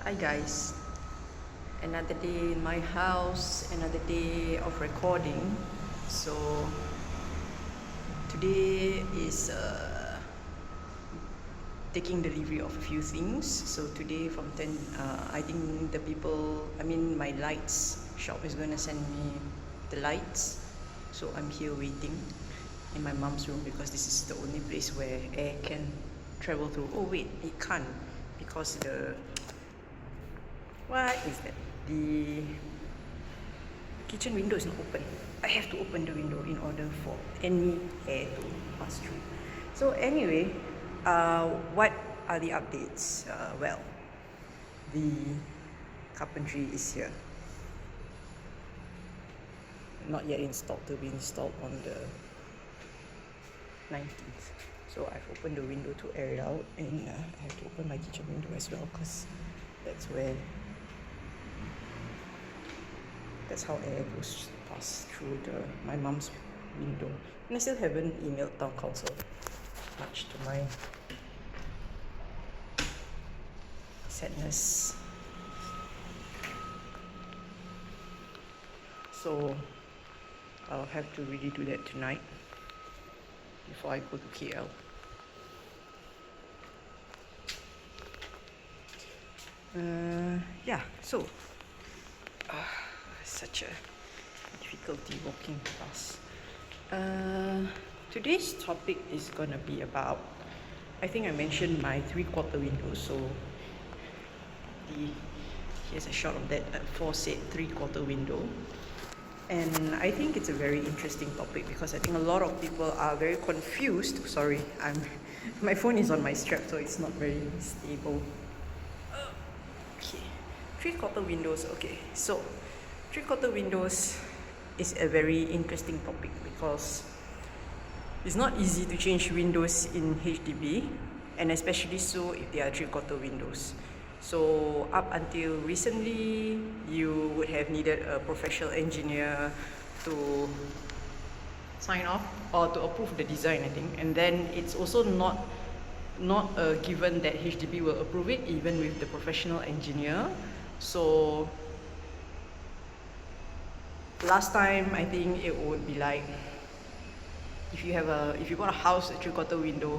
Hi guys, another day in my house, another day of recording. So today is taking delivery of a few things. So today from 10, I think my lights shop is going to send me the lights. So I'm here waiting in my mom's room because this is the only place where air can travel through. Oh wait, it can't because what is that? The kitchen window is not open. I have to open the window in order for any air to pass through. So anyway, what are the updates? The carpentry is here. Not yet installed, to be installed on the 19th. So I've opened the window to air it out, and I have to open my kitchen window as well because that's how air goes past through my mom's window. And I still haven't emailed town council, much to my sadness. So I'll have to really do that tonight before I go to KL. So such a difficulty walking past. Today's topic is gonna be about, I think I mentioned my 3/4 window. So here's a shot of that aforesaid 3/4 window. And I think it's a very interesting topic because I think a lot of people are very confused. Sorry, my phone is on my strap, so it's not very stable. Okay, 3/4 windows. Okay, so 3/4 windows is a very interesting topic because it's not easy to change windows in HDB, and especially so if they are 3/4 windows. So up until recently, you would have needed a professional engineer to sign off or to approve the design, I think. And then it's also not a given that HDB will approve it, even with the professional engineer. So last time, I think it would be like, if you bought a house a 3/4 window,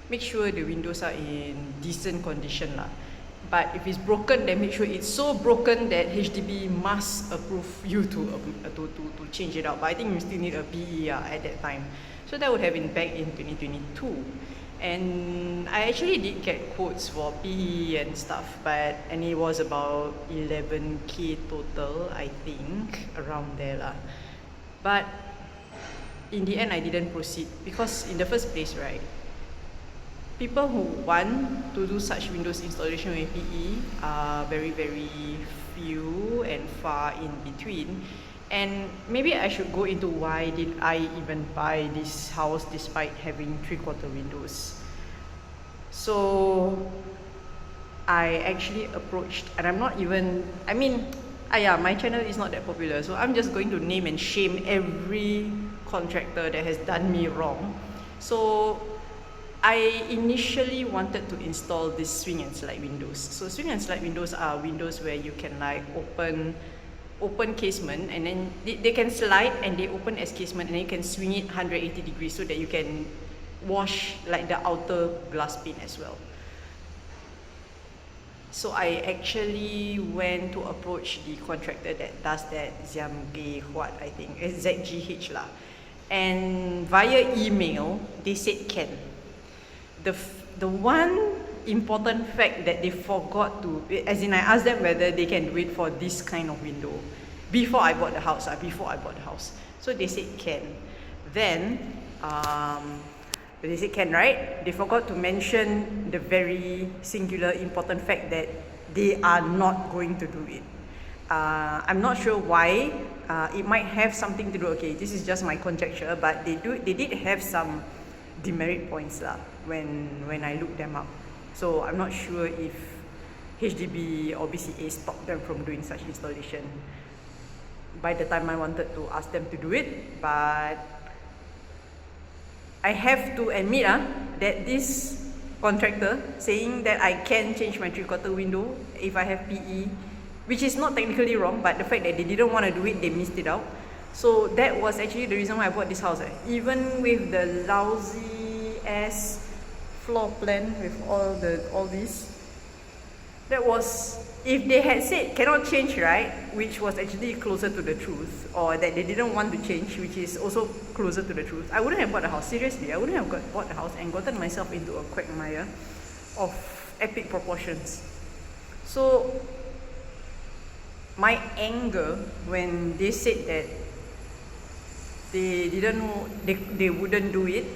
make sure the windows are in decent condition lah. But if it's broken, then make sure it's so broken that HDB must approve you to change it out. But I think you still need a PE at that time. So that would have been back in 2022. And I actually did get quotes for PE and stuff, and it was about 11k total, I think, around there lah. But in the end, I didn't proceed because in the first place, right, people who want to do such windows installation with PE are very, very few and far in between. And maybe I should go into why did I even buy this house despite having 3/4 windows. So I actually approached, and my channel is not that popular, so I'm just going to name and shame every contractor that has done me wrong. So I initially wanted to install these swing and slide windows. So swing and slide windows are windows where you can like open casement, and then they can slide and they open as casement, and then you can swing it 180 degrees so that you can wash like the outer glass pane as well. So I actually went to approach the contractor that does that, I think, ZGH lah. And via email, they said can. The one important fact that they forgot to, as in I asked them whether they can do it for this kind of window before I bought the house. So they said can. Then they said can, right? They forgot to mention the very singular important fact that they are not going to do it. I'm not sure why. It might have something to do. Okay, this is just my conjecture, but they did have some demerit points lah when I looked them up. So I'm not sure if HDB or BCA stopped them from doing such installation by the time I wanted to ask them to do it. But I have to admit that this contractor saying that I can change my 3/4 window if I have PE, which is not technically wrong, but the fact that they didn't want to do it, they missed it out. So that was actually the reason why I bought this house. Even with the lousy ass floor plan with all this, that was, if they had said cannot change, right, which was actually closer to the truth, or that they didn't want to change, which is also closer to the truth, I wouldn't have bought the house. Seriously, I wouldn't have bought the house and gotten myself into a quagmire of epic proportions. So my anger when they said that they didn't know, they wouldn't do it,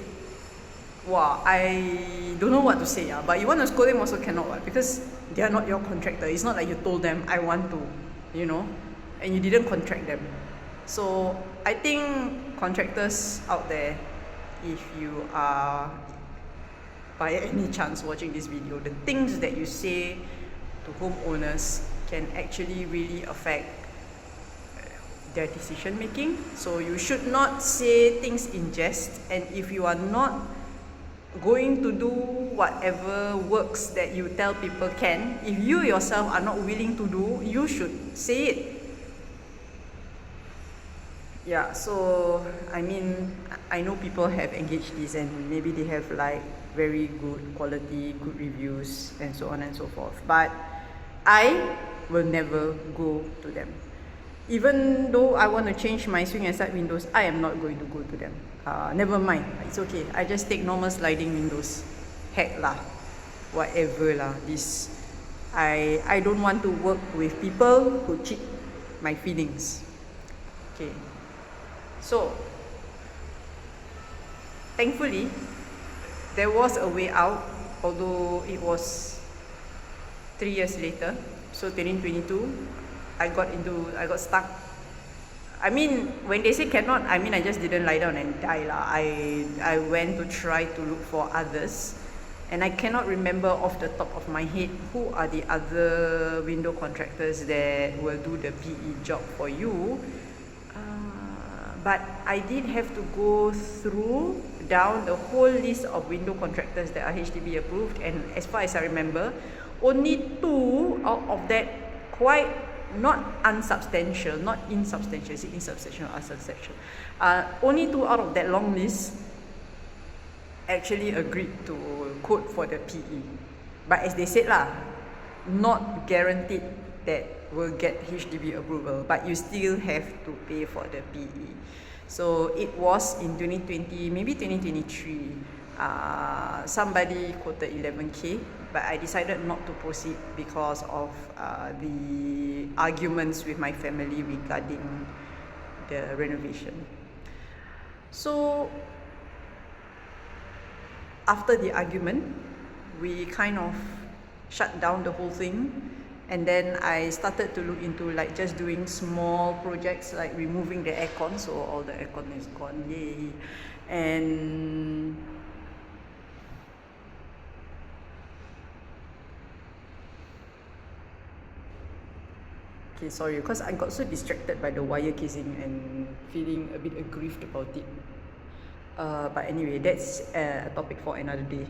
wow, I don't know what to say. But you want to scold them also cannot, because they are not your contractor. It's not like you told them I want to, and you didn't contract them. So I think contractors out there, if you are by any chance watching this video, the things that you say to homeowners can actually really affect their decision making. So you should not say things in jest, and if you are not going to do whatever works that you tell people can, if you yourself are not willing to do, you should say it. Yeah, so I mean, I know people have engaged this and maybe they have like very good quality, good reviews and so on and so forth, but I will never go to them. Even though I want to change my swing and side windows, I am not going to go to them. Never mind, it's okay. I just take normal sliding windows. Heck lah, whatever lah. This, I don't want to work with people who cheat my feelings. Okay, so thankfully there was a way out, although it was 3 years later. So 2022. I got stuck. I mean, when they say cannot, I mean I just didn't lie down and die lah. I went to try to look for others, and I cannot remember off the top of my head who are the other window contractors that will do the PE job for you. But I did have to go down the whole list of window contractors that are HDB approved, and as far as I remember, only 2 out of that quite not unsubstantial, not insubstantial, is it insubstantial or unsubstantial? Only 2 out of that long list actually agreed to quote for the PE. But as they said lah, not guaranteed that will get HDB approval, but you still have to pay for the PE. So it was in 2020, maybe 2023. Somebody quoted 11K, but I decided not to proceed because of the arguments with my family regarding the renovation. So after the argument, we kind of shut down the whole thing, and then I started to look into like just doing small projects like removing the aircon, so all the aircon is gone, yay. And okay, sorry, because I got so distracted by the wire casing and feeling a bit aggrieved about it. But anyway, that's a topic for another day.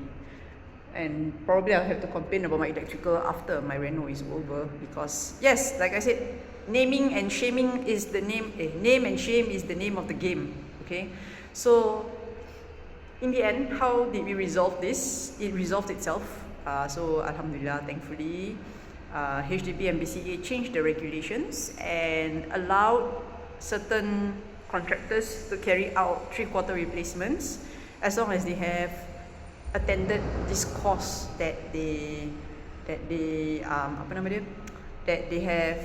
And probably I'll have to complain about my electrical after my reno is over, because yes, like I said, naming and shaming is the name and shame is the name of the game. Okay, so in the end, how did we resolve this? It resolved itself. So Alhamdulillah, thankfully, HDB and BCA changed the regulations and allowed certain contractors to carry out 3/4 replacements as long as they have attended this course that they have,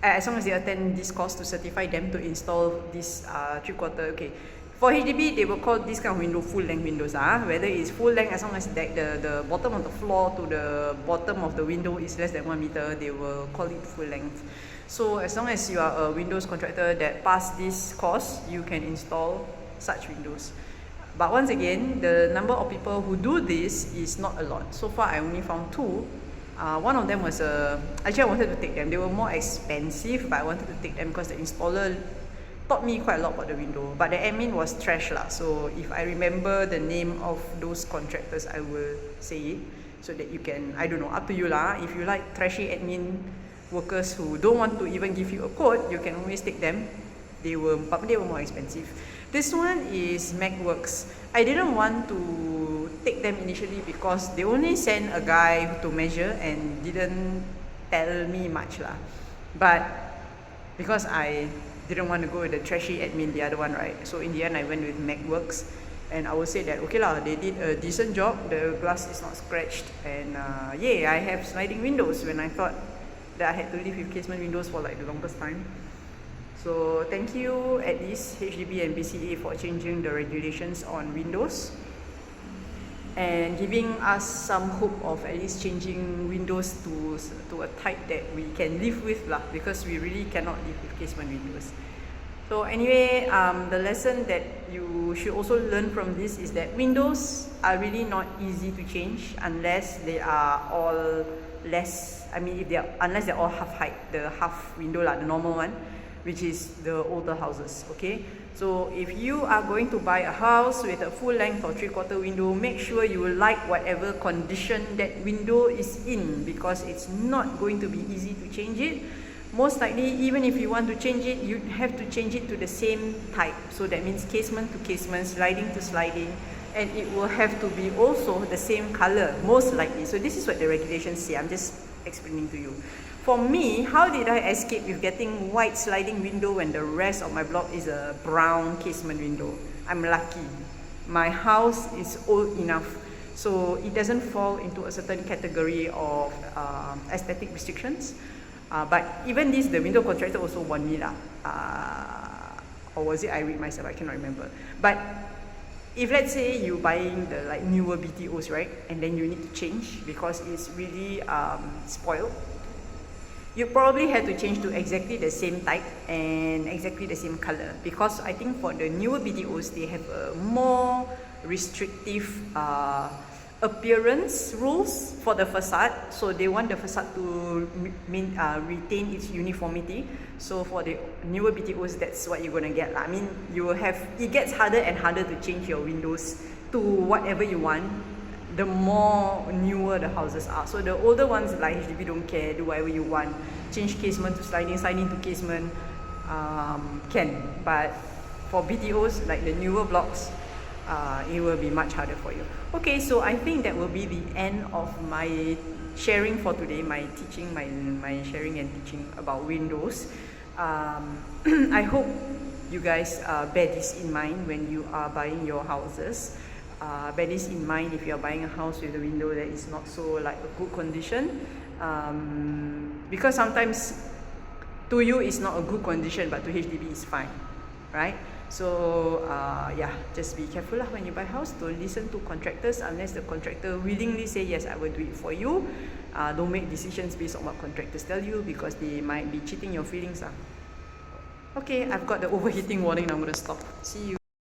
as long as they attend this course to certify them to install this 3/4. Okay, for HDB they will call this kind of window full length windows. Whether it's full length, as long as the bottom of the floor to the bottom of the window is less than 1 meter, they will call it full length. So as long as you are a windows contractor that passed this course, you can install such windows. But once again, the number of people who do this is not a lot. So far I only found 2. One of them was actually I wanted to take them. They were more expensive, but I wanted to take them because the installer taught me quite a lot about the window. But the admin was trash lah. So if I remember the name of those contractors, I will say it so that you can, I don't know, up to you lah. If you like trashy admin workers who don't want to even give you a quote, you can always take them. They were more expensive. This one is MacWorks. I didn't want to take them initially because they only sent a guy to measure and didn't tell me much lah. But because I didn't want to go with the trashy admin, the other one, right? So in the end, I went with MacWorks, and I will say that okay lah, they did a decent job. The glass is not scratched, and yeah, I have sliding windows when I thought that I had to live with casement windows for like the longest time. So thank you at least HDB and BCA for changing the regulations on windows and giving us some hope of at least changing windows to a type that we can live with lah, because we really cannot live with casement windows. So anyway, the lesson that you should also learn from this is that windows are really not easy to change unless they are all less, I mean unless they're all half height, the half window lah, the normal one, which is the older houses, okay? So if you are going to buy a house with a full length or 3/4 window, make sure you like whatever condition that window is in, because it's not going to be easy to change it. Most likely, even if you want to change it, you have to change it to the same type. So that means casement to casement, sliding to sliding, and it will have to be also the same color, most likely. So this is what the regulations say. I'm just explaining to you. For me, how did I escape with getting white sliding window when the rest of my block is a brown casement window? I'm lucky. My house is old enough, so it doesn't fall into a certain category of aesthetic restrictions. But even this, the window contractor also warned me lah. Or was it I read myself? I cannot remember. But if let's say you buying the like newer BTOs, right, and then you need to change because it's really spoiled, you probably have to change to exactly the same type and exactly the same color, because I think for the newer BTOs, they have a more restrictive appearance rules for the facade. So they want the facade to retain its uniformity. So for the newer BTOs, that's what you're gonna get. I mean, you will have, it gets harder and harder to change your windows to whatever you want, the more newer the houses are. So the older ones like HDB don't care, do whatever you want, change casement to sliding, sliding to casement, can. But for BTOs, like the newer blocks, it will be much harder for you. Okay, so I think that will be the end of my sharing for today, my teaching, my sharing and teaching about windows. I hope you guys bear this in mind when you are buying your houses. Bear this in mind if you are buying a house with a window that is not so like a good condition, because sometimes to you it's not a good condition, but to HDB is fine, right? So yeah, just be careful lah when you buy a house. Don't listen to contractors unless the contractor willingly say yes, I will do it for you. Don't make decisions based on what contractors tell you, because they might be cheating your feelings lah. Okay, I've got the overheating warning. Now I'm gonna stop. See you.